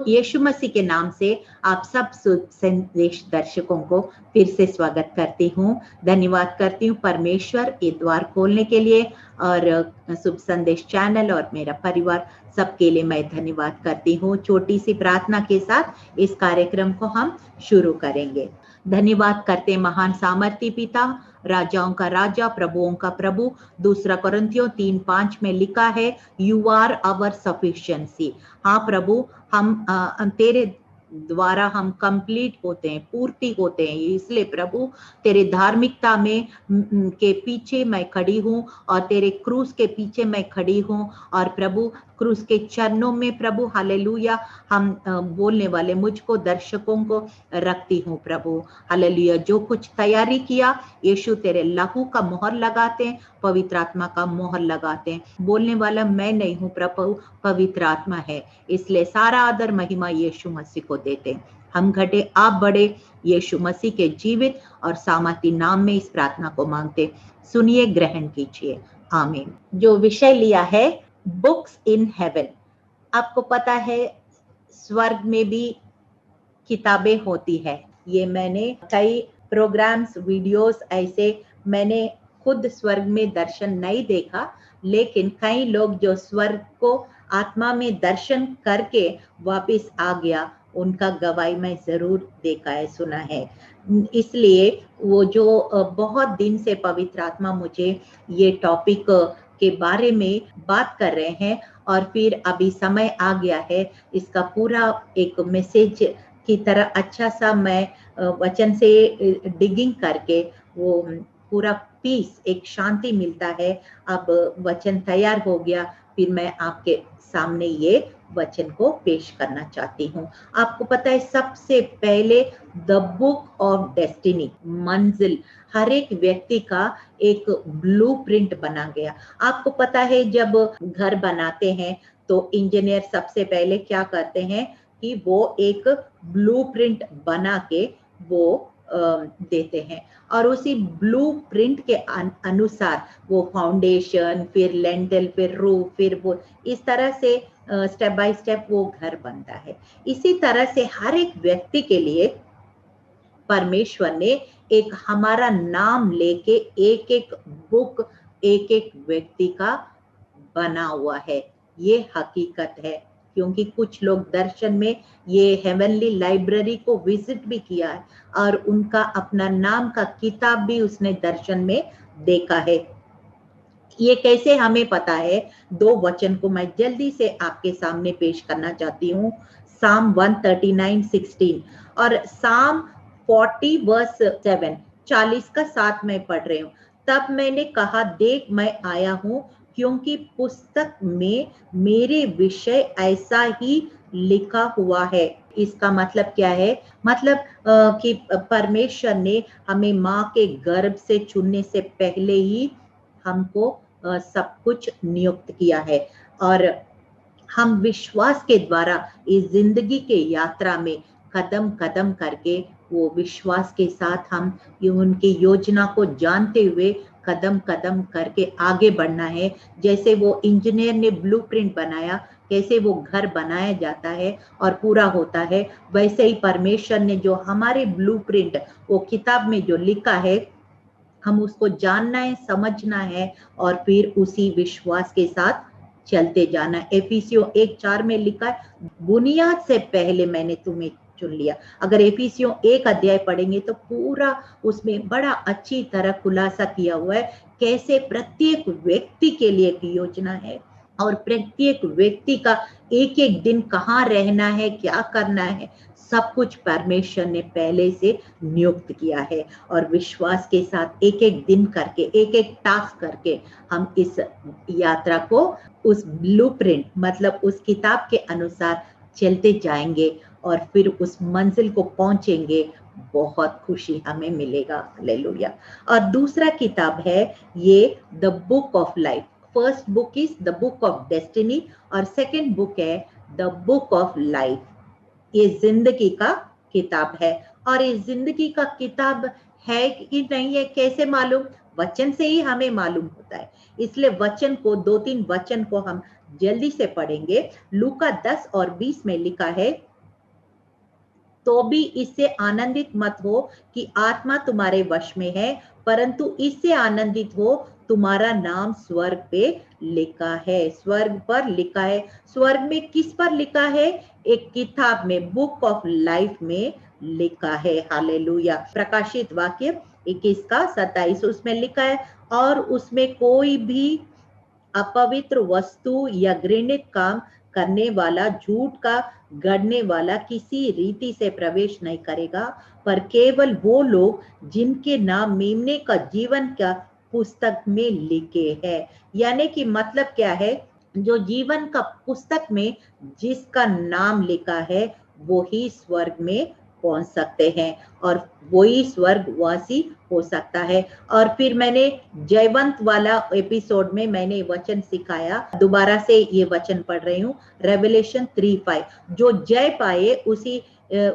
यीशु मसीह के नाम से आप सब संदेश दर्शकों को फिर से स्वागत करती हूँ। धन्यवाद करती हूँ परमेश्वर ये द्वार खोलने के लिए और शुभ संदेश चैनल और मेरा परिवार सबके लिए मैं धन्यवाद करती हूँ। छोटी सी प्रार्थना के साथ इस कार्यक्रम को हम शुरू करेंगे। धन्यवाद करते महान सामर्थी पिता, राजाओं का राजा, प्रभुओं का प्रभु। 2 कोरिन्थियों 3:5 में लिखा है, यू आर आवर सफिशिएंसी। हाँ प्रभु, हम तेरे द्वारा हम कंप्लीट होते हैं, पूर्ति होते हैं। इसलिए प्रभु तेरे धार्मिकता में के पीछे मैं खड़ी हूँ और तेरे क्रूस के पीछे मैं खड़ी हूँ और प्रभु क्रूस के चरणों में प्रभु हालेलुया हम बोलने वाले मुझको दर्शकों को रखती हूँ प्रभु हालेलुया। जो कुछ तैयारी किया यीशु तेरे लहू का मोहर लगाते हैं, पवित्र आत्मा का मोहर लगाते हैं। बोलने वाला मैं नहीं हूँ प्रभु, पवित्र आत्मा है। इसलिए सारा आदर महिमा यीशु मसीह को देते हैं। हम घटे आप बड़े, यीशु मसीह के जीवित और सामर्थी नाम में इस प्रार्थना को मांगते। सुनिए, ग्रहण कीजिए, आमीन। जो विषय लिया है बुक्स इन हेवन। आपको पता है स्वर्ग में भी किताबें होती है। ये मैंने कई प्रोग्राम्स वीडियोस ऐसे मैंने खुद स्वर्ग में दर्शन नहीं देखा, लेकिन कई लोग जो स्वर्ग को आत्मा में दर्शन करके वापस आ गया, उनका गवाही मैं जरूर देखा है, सुना है। इसलिए वो जो बहुत दिन से पवित्र आत्मा मुझे ये टॉपिक के बारे में बात कर रहे हैं और फिर अभी समय आ गया है इसका पूरा एक मैसेज की तरह अच्छा सा मैं वचन से डिगिंग करके वो पूरा पीस, एक शांति मिलता है। अब वचन तैयार हो गया, फिर मैं आपके सामने ये वचन को पेश करना चाहती हूँ। आपको पता है सबसे पहले द बुक ऑफ डेस्टिनी, मंजिल, हर एक व्यक्ति का एक ब्लूप्रिंट बना गया। आपको पता है जब घर बनाते हैं तो इंजीनियर सबसे पहले क्या करते हैं कि वो एक ब्लूप्रिंट बना के वो देते हैं और उसी ब्लूप्रिंट के अनुसार वो फाउंडेशन, फिर लेंटल, फिर रूफ, फिर वो इस तरह से स्टेप बाय स्टेप वो घर बनता है। इसी तरह से हर एक व्यक्ति के लिए परमेश्वर ने एक हमारा नाम लेके एक एक बुक एक एक व्यक्ति का बना हुआ है। ये हकीकत है, क्योंकि कुछ लोग दर्शन में ये हेवनली लाइब्रेरी को विजिट भी किया है और उनका अपना नाम का किताब भी उसने दर्शन में देखा है। ये कैसे हमें पता है? 2 वचन को मैं जल्दी से आपके सामने पेश करना चाहती हूँ। साम 139:16 और साम 40 वर्स 7, 40 का 7 मैं पढ़ रही हूँ। तब मैंने कहा, देख मैं आया हूँ, क्योंकि पुस्तक में मेरे विषय ऐसा ही लिखा हुआ है। इसका मतलब क्या है? मतलब कि परमेश्वर ने हमें माँ के गर्भ से चुनने से पहले ही हमको सब कुछ नियुक्त किया है और हम विश्वास के द्वारा इस जिंदगी के यात्रा में कदम कदम करके वो विश्वास के साथ हम उनकी योजना को जानते हुए कदम कदम करके आगे बढ़ना है। जैसे वो इंजीनियर ने ब्लूप्रिंट बनाया, कैसे वो घर बनाया जाता है और पूरा होता है, वैसे ही परमेश्वर ने जो हमारे ब्लूप्रिंट वो किताब में जो लिखा है, हम उसको जानना है, समझना है और फिर उसी विश्वास के साथ चलते जाना। एफिसियों 1:4 में लिखा है, बुनियाद से पहले मैंने तुम्हें चुन लिया। अगर एफिसियों 1 अध्याय पढ़ेंगे तो पूरा उसमें बड़ा अच्छी तरह खुलासा किया हुआ है, कैसे प्रत्येक व्यक्ति के लिए एक योजना है और प्रत्येक व्यक्ति का एक एक दिन कहाँ रहना है, क्या करना है, सब कुछ परमेश्वर ने पहले से नियुक्त किया है। और विश्वास के साथ एक एक दिन करके, एक एक टास्क करके हम इस यात्रा को उस ब्लूप्रिंट मतलब उस किताब के अनुसार चलते जाएंगे और फिर उस मंजिल को पहुंचेंगे। बहुत खुशी हमें मिलेगा। हालेलुया। और दूसरा किताब है ये the book of life. First book is the book of destiny और सेकंड बुक है द बुक ऑफ लाइफ। ये जिंदगी का किताब है और ये जिंदगी का किताब है कि नहीं है कैसे मालूम? वचन से ही हमें मालूम होता है। इसलिए वचन को 2-3 वचन को हम जल्दी से पढ़ेंगे। लूका 10 और 20 में लिखा है, तो भी इससे आनंदित मत हो कि आत्मा तुम्हारे वश में है, परंतु इससे आनंदित हो तुम्हारा नाम स्वर्ग पे लिखा है, स्वर्ग पर लिखा है। स्वर्ग में किस पर लिखा है? एक किताब में, बुक ऑफ लाइफ में लिखा है। हालेलुया। प्रकाशित वाक्य 21 का 27 उसमें लिखा है, और उसमें कोई भी अपवित्र वस्तु या घृणित काम करने वाला, झूठ का गढ़ने वाला किसी रीति से प्रवेश नहीं करेगा, पर केवल वो लोग जिनके नाम मेमने का जीवन का पुस्तक में लिखे हैं। यानी कि मतलब क्या है? जो जीवन का पुस्तक में जिसका नाम लिखा है वो ही स्वर्ग में पहुंच सकते हैं, और वही स्वर्गवासी हो सकता है। और फिर मैंने जयवंत वाला एपिसोड में मैंने वचन सिखाया, दोबारा से ये वचन पढ़ रही हूँ, रेवलेशन 3:5, जो जय पाए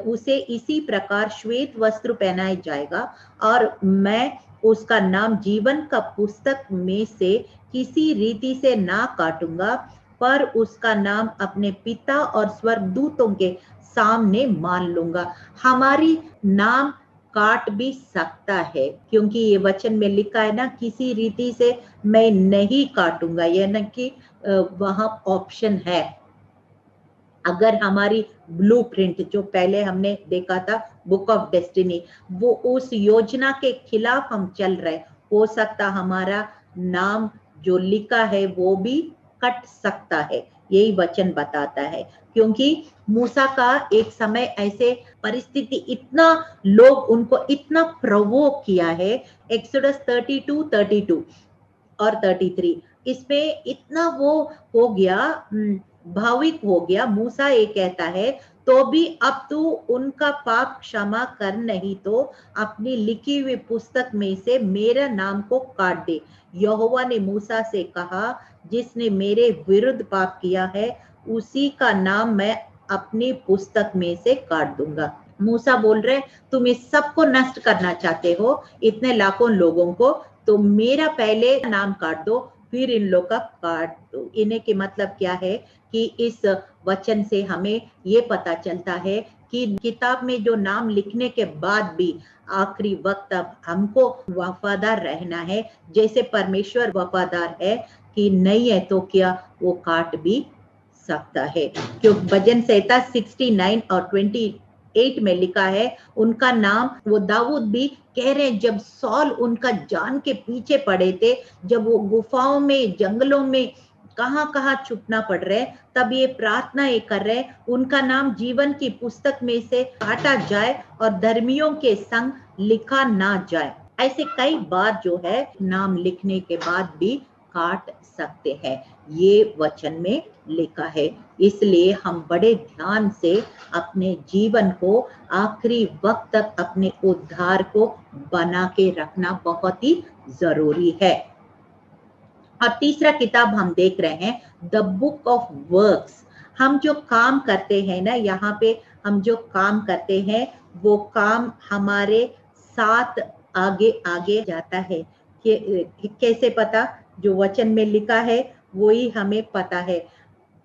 उसे इसी प्रकार श्वेत वस्त्र पहनाया जाएगा, और मैं उसका नाम जीवन का पुस्तक में से किसी रीति से ना काटूंगा, पर उसका नाम अपने पिता और स्वर्गदूतों के सामने मान लूंगा। हमारी नाम काट भी सकता है, क्योंकि ये वचन में लिखा है ना, किसी रीति से मैं नहीं काटूंगा, यानी कि वहां ऑप्शन है। अगर हमारी ब्लूप्रिंट जो पहले हमने देखा था, बुक ऑफ डेस्टिनी, वो उस योजना के खिलाफ हम चल रहे, हो सकता हमारा नाम जो लिखा है वो भी कट सकता है। यही वचन बताता है, क्योंकि मूसा का एक समय ऐसे परिस्थिति, इतना लोग उनको इतना प्रोवोक किया है। एक्सोडस 32 और 33 इसमें इतना वो हो गया, भाविक हो गया। मूसा ये कहता है, तो भी अब तू उनका पाप क्षमा कर, नहीं तो अपनी लिखी हुई पुस्तक में से मेरे नाम को काट दे। यहोवा ने मूसा से कहा, जिसने मेरे विरुद्ध पाप किया है उसी का नाम मैं अपनी पुस्तक में से काट दूंगा। मूसा बोल रहे, तुम इस सबको नष्ट करना चाहते हो, इतने लाखों लोगों को, तो मेरा पहले नाम काट दो, फिर इन लोग का काट दो। इन्हें के मतलब क्या है कि इस वचन से हमें ये पता चलता है कि किताब में जो नाम लिखने के बाद भी आखिरी वक्त अब हमको वफादार रहना है, जैसे परमेश्वर वफादार है कि नहीं है तो क्या वो काट भी सकता है। क्योंकि भजन संहिता 69 और 28 में लिखा है, उनका नाम, वो दाऊद भी कह रहे हैं, जब सॉल उनका जान के पीछे पड़े थे, जब वो गुफाओं में, जंगलों में कहां छुपना पड़ रहे, तब ये प्रार्थना ये कर रहे, उनका नाम जीवन की पुस्तक में से काटा जाए और धर्मियों के संग लिखा ना जाए। ऐसे कई बार जो है नाम लिखने के बाद भी काट सकते हैं, ये वचन में लिखा है। इसलिए हम बड़े ध्यान से अपने जीवन को आखिरी वक्त तक अपने उद्धार को बना के रखना बहुत ही जरूरी है। और तीसरा किताब हम देख रहे हैं, द बुक ऑफ वर्क्स। हम जो काम करते हैं ना, यहाँ पे हम जो काम करते हैं वो काम हमारे साथ आगे आगे जाता है। कैसे पता? जो वचन में लिखा है वही हमें पता है।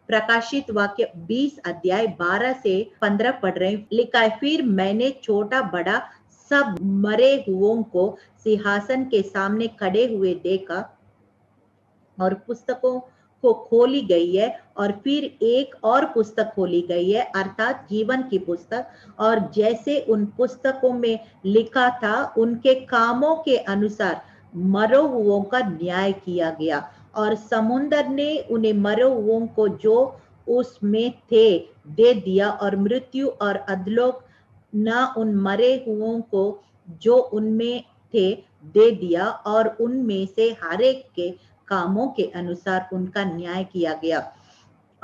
प्रकाशित वाक्य 20 अध्याय 12 से 15 पढ़ रहे हैं, लिखा है, फिर मैंने छोटा बड़ा सब मरे हुओं को सिंहासन के सामने खड़े हुए देखा, और पुस्तकों को खोली गई है, और फिर एक और पुस्तक खोली गई है, अर्थात जीवन की पुस्तक, और जैसे उन पुस्तकों में लिखा था उनके कामों के अनुसार मरो हुओं का न्याय किया गया, और समुद्र ने उन्हें मरो हुओं को जो उसमें थे दे दिया, और मृत्यु और अधोलोक न उन मरे हुओं को जो उनमें थे दे दिया, और उनमें से हर एक के कामों के अनुसार उनका न्याय किया गया,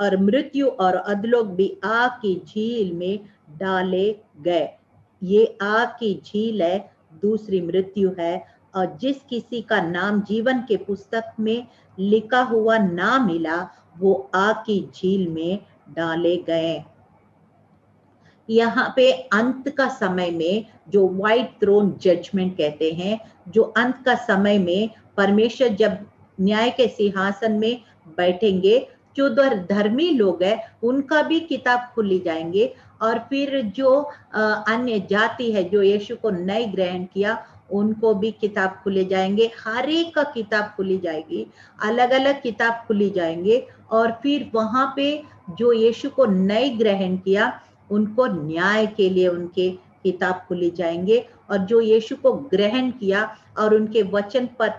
और मृत्यु और अधोलोक भी आग की झील में डाले गए। ये आग की झील है, दूसरी मृत्यु है, और जिस किसी का नाम जीवन के पुस्तक में लिखा हुआ ना मिला वो आग की झील में डाले गए। यहाँ पे अंत का समय में जो व्हाइट थ्रोन जजमेंट कहते हैं, जो अंत का समय में परमेश्वर जब न्याय के सिंहासन में बैठेंगे, जो धर्मी लोग हैं उनका भी किताब खुली जाएंगे, और फिर जो अन्य जाति है जो यीशु को नहीं ग्रहण किया उनको भी किताब खुले जाएंगे। हर एक का किताब खुली जाएगी, अलग अलग किताब खुली जाएंगे, और फिर वहां पे जो यीशु को नहीं ग्रहण किया उनको न्याय के लिए उनके किताब खुली जाएंगे, और जो यीशु को ग्रहण किया और उनके वचन पर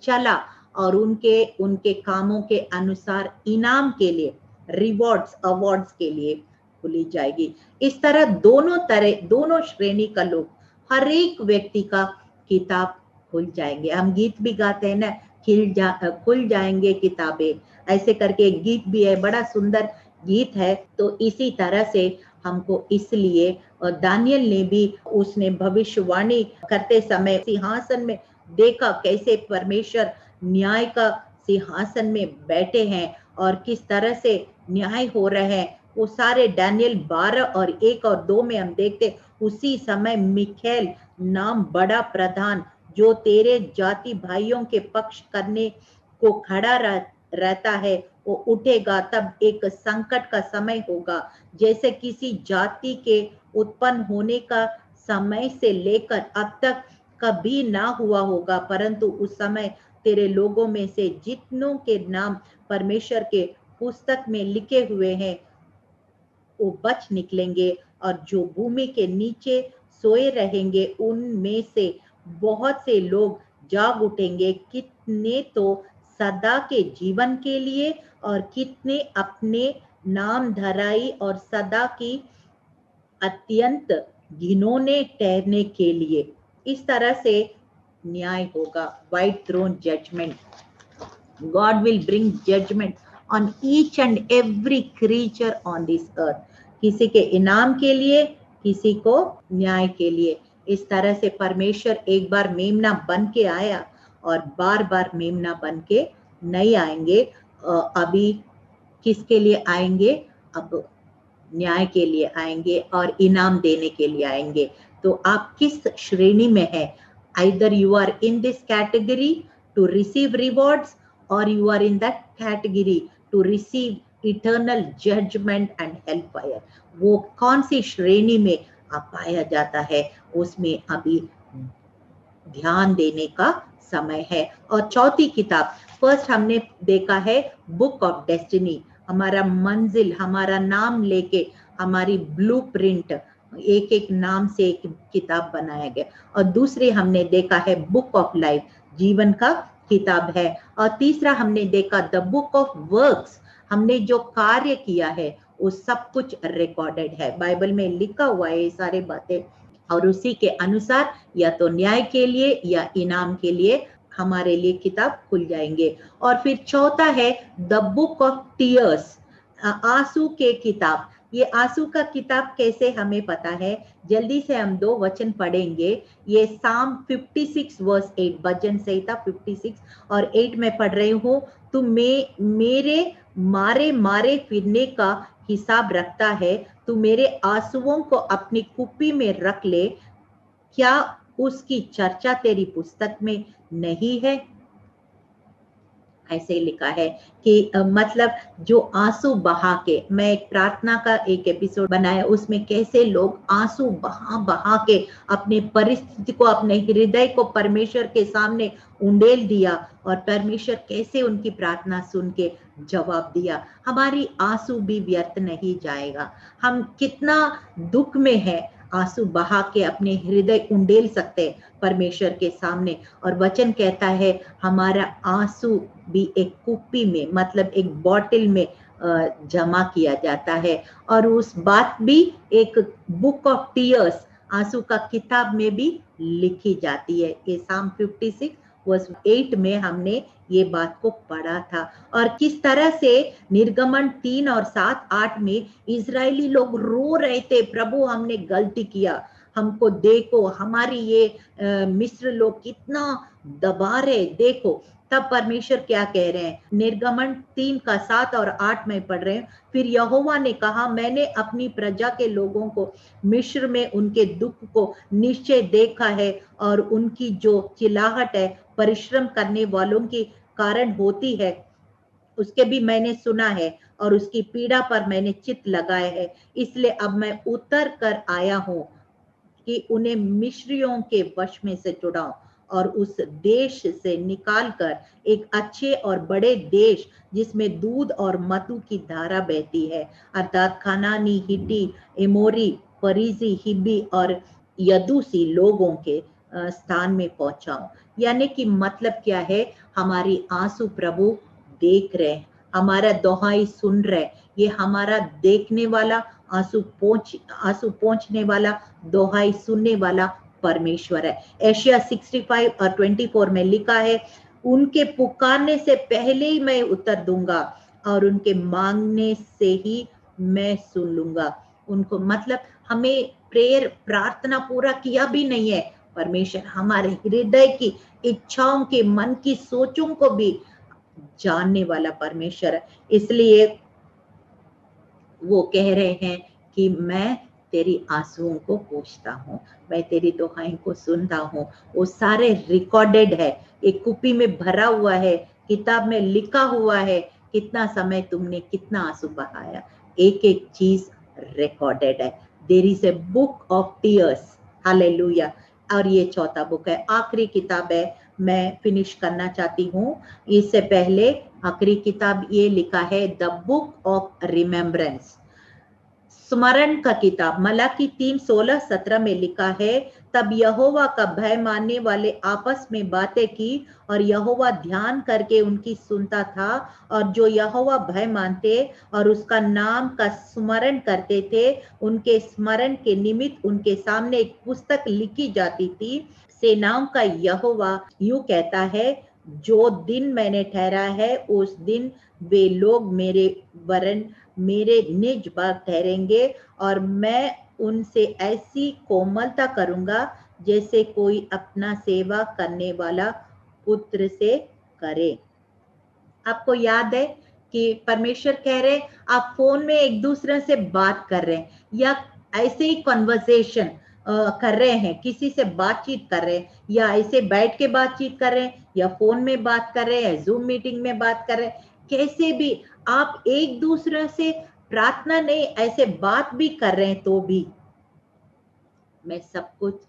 चला और उनके उनके कामों के अनुसार इनाम के लिए, रिवॉर्ड्स अवार्ड्स के लिए खुली जाएगी। इस तरह दोनों श्रेणी का लोग, हर एक व्यक्ति का किताब खुल जाएंगे। हम गीत भी गाते हैं ना, खुल जाएंगे किताबें, ऐसे करके एक गीत भी है, बड़ा सुंदर गीत है। तो इसी तरह से हमको इसलिए दानियल ने भी, उसने भविष्यवाणी करते समय सिंहासन में देखा कैसे परमेश्वर न्याय का सिंहासन में बैठे हैं और किस तरह से न्याय हो रहे हैं। वो सारे दानियल 12 और 1 और 2 में हम देखते, उसी समय मिखाएल नाम बड़ा प्रधान जो तेरे जाति भाइयों के पक्ष करने को खड़ा रहता है, वो उठेगा। तब एक संकट का समय होगा, जैसे किसी जाति के उत्पन्न होने का समय से लेकर अब तक कभी ना हुआ होगा, परंतु उस समय तेरे लोगों में से जितनों के नाम परमेश्वर के पुस्तक में लिखे हुए हैं वो बच निकलेंगे, और जो भूमि के नीचे सोए रहेंगे उनमें से बहुत से लोग जाग उठेंगे, कितने तो सदा के जीवन के लिए और कितने अपने नाम धराई और सदा की अत्यंत घिनौने ठहरने के लिए। इस तरह से न्याय होगा, white throne judgement. God will bring judgment on each and every creature on this earth, किसी के इनाम के लिए, किसी को न्याय के लिए। इस तरह से परमेश्वर एक बार मेमना बन के आया और बार बार मेमना बन के नहीं आएंगे। अभी किसके लिए आएंगे? अब न्याय के लिए आएंगे और इनाम देने के लिए आएंगे। तो आप किस श्रेणी में है? Either you are in this category to receive rewards, or you are in that category to receive eternal judgment and hellfire। वो कौन सी श्रेणी में आप पाया जाता है, उसमें अभी ध्यान देने का समय है। और चौथी किताब, फर्स्ट हमने देखा है बुक ऑफ डेस्टिनी, हमारा मंजिल, हमारा नाम लेके हमारी ब्लूप्रिंट, एक एक नाम से एक किताब बनाया गया। और दूसरे हमने देखा है बुक ऑफ लाइफ, जीवन का किताब है। और तीसरा हमने देखा द बुक ऑफ वर्क्स, हमने जो कार्य किया है वो सब कुछ रिकॉर्डेड है, बाइबल में लिखा हुआ है ये सारे बातें, और उसी के अनुसार या तो न्याय के लिए या इनाम के लिए हमारे लिए किताब खुल जाएंगे। और फिर चौथा है द बुक ऑफ टीयर्स, आंसू के किताब। ये आंसू का किताब कैसे हमें पता है? जल्दी से हम 2 वचन पढ़ेंगे। ये साम 56 वर्स 8, भजन संहिता 56 और 8 में पढ़ रही हूँ। तू मेरे मारे मारे फिरने का हिसाब रखता है, तू मेरे आंसुओं को अपनी कुप्पी में रख ले, क्या उसकी चर्चा तेरी पुस्तक में नहीं है? ऐसे लिखा है कि मतलब जो आंसू बहा के, मैं एक प्रार्थना का एक एपिसोड बनाया, उसमें कैसे लोग आंसू बहा बहा के अपने परिस्थिति को, अपने हृदय को परमेश्वर के सामने उंडेल दिया, और परमेश्वर कैसे उनकी प्रार्थना सुन के जवाब दिया। हमारी आंसू भी व्यर्थ नहीं जाएगा। हम कितना दुख में है, आंसू बहा के अपने हृदय उंडेल सकते परमेश्वर के सामने। और वचन कहता है हमारा आंसू भी एक कुप्पी में, मतलब एक बॉटल में जमा किया जाता है, और उस बात भी एक बुक ऑफ टीयर्स, आंसू का किताब में भी लिखी जाती है। ये साम 56 वर्स 8 में हमने ये बात को पढ़ा था। और किस तरह से निर्गमन 3 और 7, 8 में इजरायली लोग रो रहे थे, प्रभु हमने गलती किया, हमको देखो, हमारी ये मिस्र लोग कितना दबा रहे, देखो। तब परमेश्वर क्या कह रहे हैं? निर्गमन 3 का 7 और 8 में पढ़ रहे हैं। फिर यहोवा ने कहा, मैंने अपनी प्रजा के लोगों को मिस्र में उनके दुख को निश्चय देखा है, और उनकी जो चिल्लाहट है परिश्रम करने वालों के कारण होती है, उसके भी मैंने सुना है और उसकी पीड़ा पर मैंने चित्त लगाया है, इसलिए अब मैं उतर कर आया हूं कि उन्हें मिस्रियों के वश में से छुड़ाऊं और उस देश से निकालकर एक अच्छे और बड़े देश जिसमें दूध और मधु की धारा बहती है, अर्थात कनानी, हिटी, एमोरी, परिजी, हिब्बी और यदूसी लोगों के स्थान में पहुंचाऊं। यानी कि मतलब क्या है, हमारी आंसू प्रभु देख रहे, हमारा दोहाई सुन रहे, ये हमारा देखने वाला, आंसू पहुंचने वाला, दोहाई सुनने वाला परमेश्वर है। एशिया 65 और 24 में लिखा है, उनके पुकारने से पहले ही मैं उत्तर दूंगा और उनके मांगने से ही मैं सुन लूंगा उनको। मतलब हमें प्रेयर, प्रार्थना पूरा किया भी नहीं है, परमेश्वर हमारे हृदय की इच्छाओं के, मन की सोचों को भी जानने वाला परमेश्वर है। इसलिए वो कह रहे हैं कि मैं तेरी आंसुओं को पूछता हूँ, मैं तेरी दुहाई को सुनता हूँ। वो सारे रिकॉर्डेड है, एक कुपी में भरा हुआ है, किताब में लिखा हुआ है, कितना समय तुमने कितना आंसू बहाया, एक एक चीज रिकॉर्डेड है। There is a book of tears, hallelujah. और ये चौथा बुक है, आखिरी किताब है, मैं फिनिश करना चाहती हूँ। इससे पहले आखिरी किताब ये लिखा है, द बुक ऑफ रिमेम्बरेंस, स्मरण का किताब। मलाकी 3:16-17 में लिखा है, तब यहोवा का भय मानने वाले आपस में बातें की और यहोवा ध्यान करके उनकी सुनता था, और जो यहोवा भय मानते और उसका नाम का स्मरण करते थे, उनके स्मरण के निमित्त उनके सामने एक पुस्तक लिखी जाती थी। सेनाओं का यहोवा यूं कहता है, जो दिन मैंने ठहरा है उस दिन वे लोग मेरे निज भाग ठहरेंगे, और मैं उनसे ऐसी कोमलता करूंगा जैसे कोई अपना सेवा करने वाला पुत्र से करे। आपको याद है कि परमेश्वर कह रहे, आप फोन में एक दूसरे से बात कर रहे हैं या ऐसे ही कन्वर्सेशन कर रहे हैं, किसी से बातचीत कर रहे हैं, या ऐसे बैठ के बातचीत कर रहे हैं, या फोन में बात कर रहे हैं, जूम मीटिंग में बात कर रहे हैं, कैसे भी आप एक दूसरे से प्रार्थना नहीं, ऐसे बात भी कर रहे हैं, तो भी मैं सब कुछ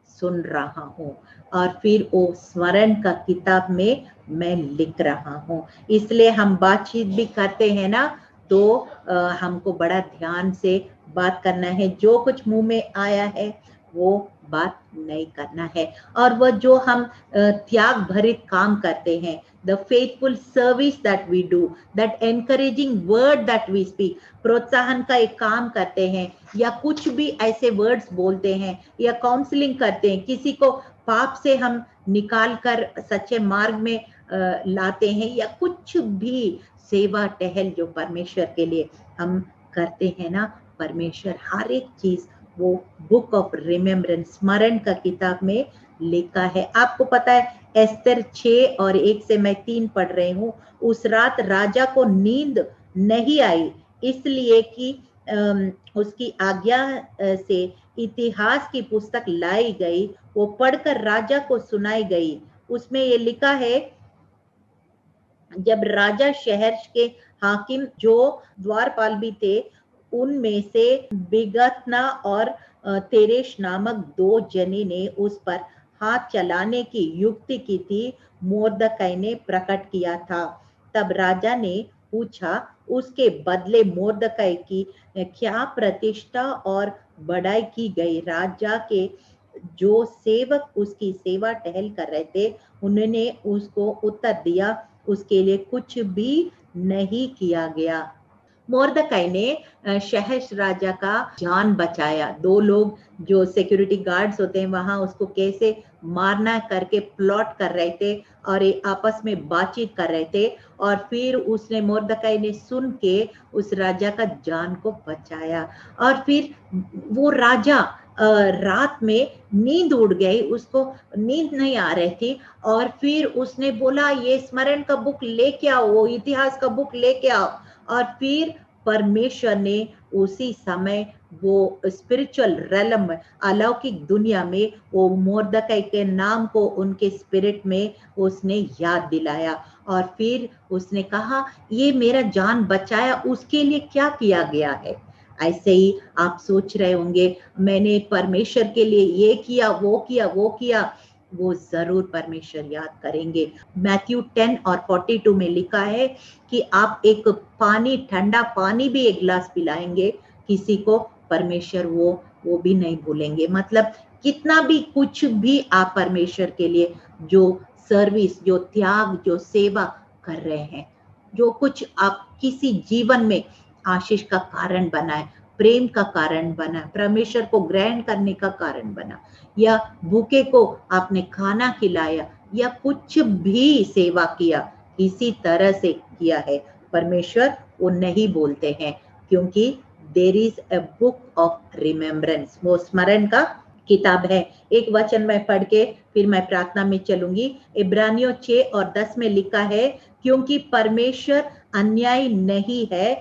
सुन रहा हूँ, और फिर वो स्मरण का किताब में मैं लिख रहा हूँ। इसलिए हम बातचीत भी करते हैं ना, तो हमको बड़ा ध्यान से बात करना है, जो कुछ मुंह में आया है वो बात नहीं करना है। और वो जो हम त्याग भरित काम करते हैं, the faithful service that we do, that encouraging word that we speak, प्रोत्साहन का एक काम करते हैं, या कुछ भी ऐसे वर्ड्स बोलते हैं, या काउंसलिंग करते हैं, किसी को पाप से हम निकाल कर सच्चे मार्ग में लाते हैं, या कुछ भी सेवा टहल जो परमेश्वर के लिए हम करते हैं ना, परमेश्वर हर एक चीज वो बुक ऑफ रिमेम्बरेंस, स्मरण का किताब में लिखा है। आपको पता है, एस्तर 6 और 1 से मैं 3 पढ़ रही हूँ। उस रात राजा को नींद नहीं आई, इसलिए कि उसकी आज्ञा से इतिहास की पुस्तक लाई गई, वो पढ़कर राजा को सुनाई गई। उसमें ये लिखा है, जब राजा शहर के हाकिम जो द्वारपाल भी थे, उनमें से बिगतना और तेरेश नामक 2 जने ने उस पर हाथ चलाने की युक्ति की थी, मोर्दकै ने प्रकट किया था। तब राजा ने पूछा, उसके बदले मोर्दकै की क्या प्रतिष्ठा और बढ़ाई की गई? राजा के जो सेवक उसकी सेवा टहल कर रहे थे, उन्होंने उसको उत्तर दिया, उसके लिए कुछ भी नहीं किया गया। मोर्दकै ने शहर राजा का जान बचाया। 2 लोग जो सिक्योरिटी गार्ड्स होते हैं वहां, उसको कैसे मारना करके प्लॉट कर रहे थे, और ये आपस में बातचीत कर रहे थे, और फिर उसने, मोर्दकै ने सुन के उस राजा का जान को बचाया। और फिर वो राजा रात में नींद उड़ गई, उसको नींद नहीं आ रही थी, और फिर उसने बोला, ये स्मरण का बुक लेके आओ, वो इतिहास का बुक लेके आओ। और फिर परमेश्वर ने उसी समय वो स्पिरिचुअल रेलम में, अलौकिक दुनिया में, वो मोर्दकै के नाम को उनके स्पिरिट में उसने याद दिलाया और फिर उसने कहा ये मेरा जान बचाया, उसके लिए क्या किया गया है। ऐसे ही आप सोच रहे होंगे मैंने परमेश्वर के लिए ये किया वो किया वो किया, वो जरूर परमेश्वर याद करेंगे। मैथ्यू 10 और 42 में लिखा है कि आप एक पानी, ठंडा पानी भी एक गिलास पिलाएंगे किसी को, परमेश्वर वो भी नहीं भूलेंगे। मतलब कितना भी कुछ भी आप परमेश्वर के लिए जो सर्विस, जो त्याग, जो सेवा कर रहे हैं, जो कुछ आप किसी जीवन में आशीष का कारण बना है, प्रेम का कारण बना, परमेश्वर को ग्रहण करने का कारण बना, या भूखे को आपने खाना खिलाया, या कुछ भी सेवा किया, इसी तरह से किया है, परमेश्वर वो नहीं बोलते हैं, क्योंकि there is a book of remembrance, वो स्मरण का किताब है। एक वचन मैं पढ़ के फिर मैं प्रार्थना में चलूंगी। इब्रानियों 6 और 10 में लिखा है, क्योंकि परमेश्वर अन्यायी नहीं है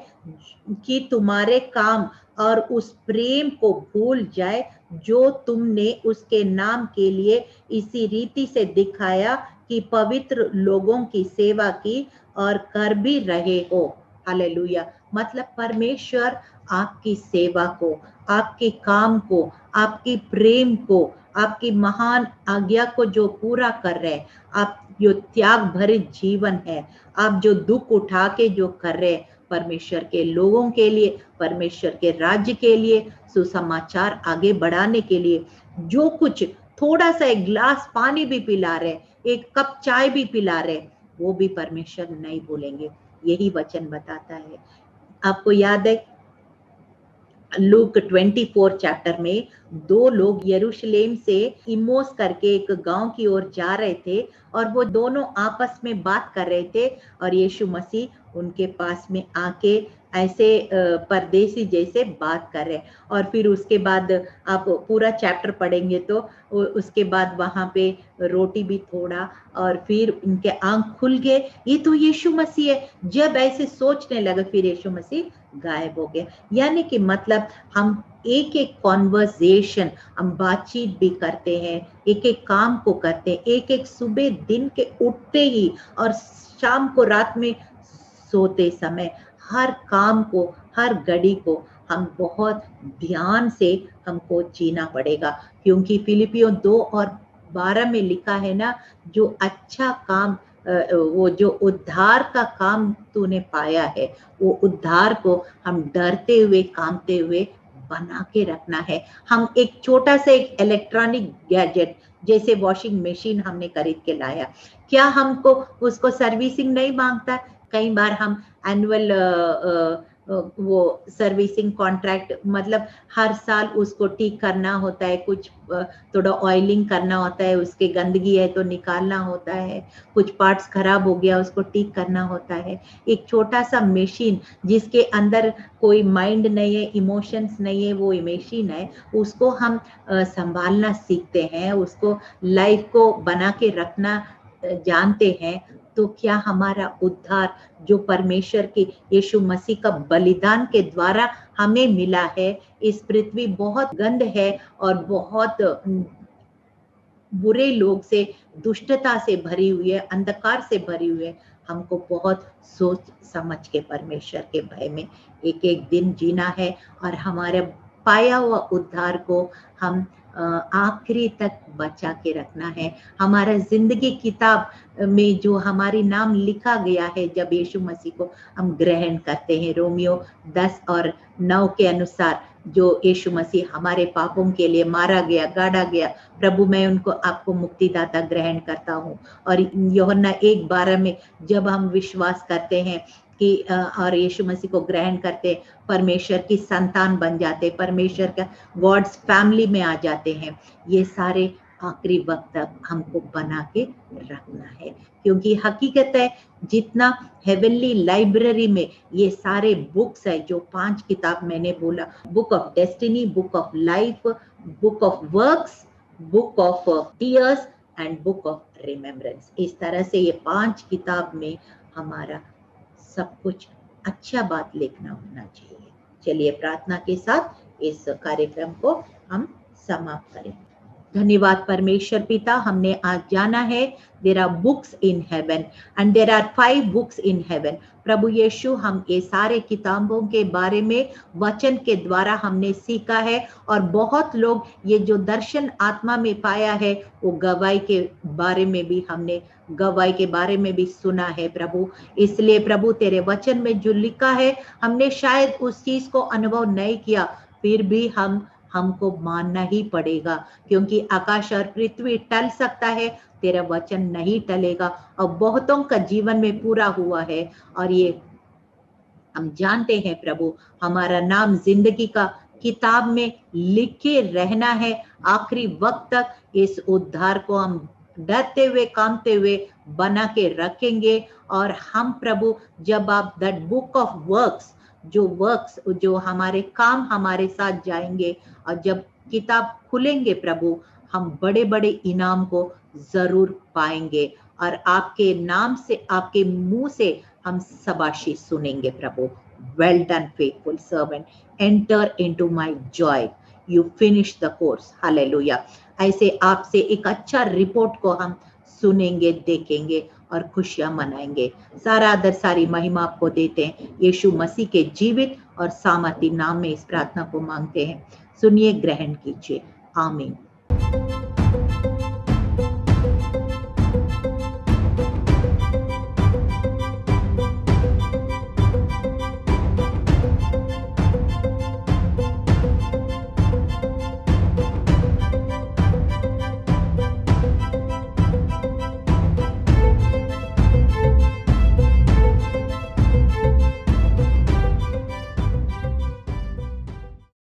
कि तुम्हारे काम और उस प्रेम को भूल जाए जो तुमने उसके नाम के लिए इसी रीति से दिखाया कि पवित्र लोगों की सेवा की और कर भी रहे हो। हालेलुया। मतलब परमेश्वर आपकी सेवा को, आपके काम को, आपकी प्रेम को, आपकी महान आज्ञा को जो पूरा कर रहे हैं, आप जो त्याग भरे जीवन है, आप जो दुख उठा के जो कर रहे हैं परमेश्वर के लोगों के लिए, परमेश्वर के राज्य के लिए, सुसमाचार आगे बढ़ाने के लिए, जो कुछ थोड़ा सा एक गिलास पानी भी पिला रहे, एक कप चाय भी पिला रहे, वो भी परमेश्वर नहीं भूलेंगे। यही वचन बताता है। आपको याद है लूक 24 चैप्टर में दो लोग यरूशलेम से इमोस करके एक गांव की ओर जा रहे थे और वो दोनों आपस में बात कर रहे थे और यीशु मसीह उनके पास में आके ऐसे परदेसी जैसे बात कर रहे। और फिर उसके बाद आप पूरा चैप्टर पढ़ेंगे तो उसके बाद वहां पे रोटी भी थोड़ा और फिर उनके आंख खुल गए, ये तो यीशु मसीह है। जब ऐसे सोचने लगे फिर यीशु मसीह गायब हो गए। यानी कि मतलब हम एक एक कॉन्वर्सेशन, हम बातचीत भी करते हैं, एक एक काम को करते हैं, एक एक सुबह दिन के उठते ही और शाम को रात में सोते समय, हर काम को, हर घड़ी को हम बहुत ध्यान से हमको जीना पड़ेगा। क्योंकि फिलिपियों 2 और 12 में लिखा है ना, जो अच्छा काम, वो जो उद्धार का काम तूने पाया है, वो उद्धार को हम डरते हुए कामते हुए बना के रखना है। हम एक छोटा सा एक इलेक्ट्रॉनिक गैजेट जैसे वॉशिंग मशीन हमने खरीद के लाया, क्या हमको उसको सर्विसिंग नहीं मांगता? कई बार हम एनुअल वो सर्विसिंग कॉन्ट्रैक्ट, मतलब हर साल उसको ठीक करना होता है, कुछ थोड़ा ऑयलिंग करना होता है, उसके गंदगी है तो निकालना होता है, कुछ पार्ट्स खराब हो गया उसको ठीक करना होता है। एक छोटा सा मशीन जिसके अंदर कोई माइंड नहीं है, इमोशंस नहीं है, वो मशीन है, उसको हम संभालना सीखते हैं, उसको लाइफ को बना के रखना जानते हैं, तो क्या हमारा उद्धार जो परमेश्वर की यीशु मसीह का बलिदान के द्वारा हमें मिला है, इस पृथ्वी बहुत गंद है और बहुत बुरे लोग से, दुष्टता से भरी हुई है, अंधकार से भरी हुई है। हमको बहुत सोच समझ के परमेश्वर के भय में एक एक दिन जीना है और हमारे पाया हुआ उद्धार को हम आखिरी तक बचा के रखना है। हमारा जिंदगी किताब में जो हमारी नाम लिखा गया है, जब यीशु मसीह को हम ग्रहण करते हैं, रोमियो 10 और 9 के अनुसार, जो यीशु मसीह हमारे पापों के लिए मारा गया, गाड़ा गया, प्रभु मैं उनको आपको मुक्तिदाता ग्रहण करता हूँ। और यूहन्ना 1:12 में जब हम विश्वास करते हैं कि और यीशु मसीह को ग्रहण करते, परमेश्वर की संतान बन जाते, परमेश्वर का गॉड्स फैमिली में आ जाते हैं। ये सारे आखिरी वक्त तक हमको बना के रखना है, क्योंकि हकीकत है जितना हेवनली लाइब्रेरी में ये सारे बुक्स है, जो 5 किताब मैंने बोला, book of destiny, book of life, book of works, book of tears and book of remembrance, इस तरह से ये 5 किताब में हमारा सब कुछ अच्छा बात लिखना होना चाहिए। चलिए प्रार्थना के साथ इस कार्यक्रम को हम समाप्त करें। धन्यवाद परमेश्वर पिता, हमने आज जाना है there are books in heaven and there are 5 books in heaven. प्रभु यीशु, हम ये सारे किताबों के बारे में वचन के द्वारा हमने सीखा है और बहुत लोग ये जो दर्शन आत्मा में पाया है वो गवाही के बारे में भी हमने गवाही के बारे में भी सुना है प्रभु। इसलिए प्रभु तेरे वचन में जो लिखा है हमने शायद उस चीज को अनुभव नहीं किया, फिर भी हमको मानना ही पड़ेगा, क्योंकि आकाश और पृथ्वी टल सकता है, तेरा वचन नहीं टलेगा और बहुतों का जीवन में पूरा हुआ है। और ये हम जानते हैं प्रभु, हमारा नाम जिंदगी का किताब में लिखे रहना है आखिरी वक्त तक। इस उद्धार को हम डरते हुए कामते हुए बना के रखेंगे। और हम प्रभु, जब आप दैट बुक ऑफ वर्क्स जो हमारे काम हमारे साथ जाएंगे और जब किताब खुलेंगे प्रभु, हम बड़े बड़े इनाम को जरूर पाएंगे और आपके नाम से, आपके मुंह से हम शाबाशी सुनेंगे प्रभु। Well done faithful servant, enter into my joy, you finish the course. Hallelujah. ऐसे आपसे एक अच्छा रिपोर्ट को हम सुनेंगे, देखेंगे और खुशियां मनाएंगे। सारा आदर सारी महिमा आपको देते हैं, यीशु मसीह के जीवित और सामर्थी नाम में इस प्रार्थना को मांगते हैं। सुनिए, ग्रहण कीजिए। आमीन।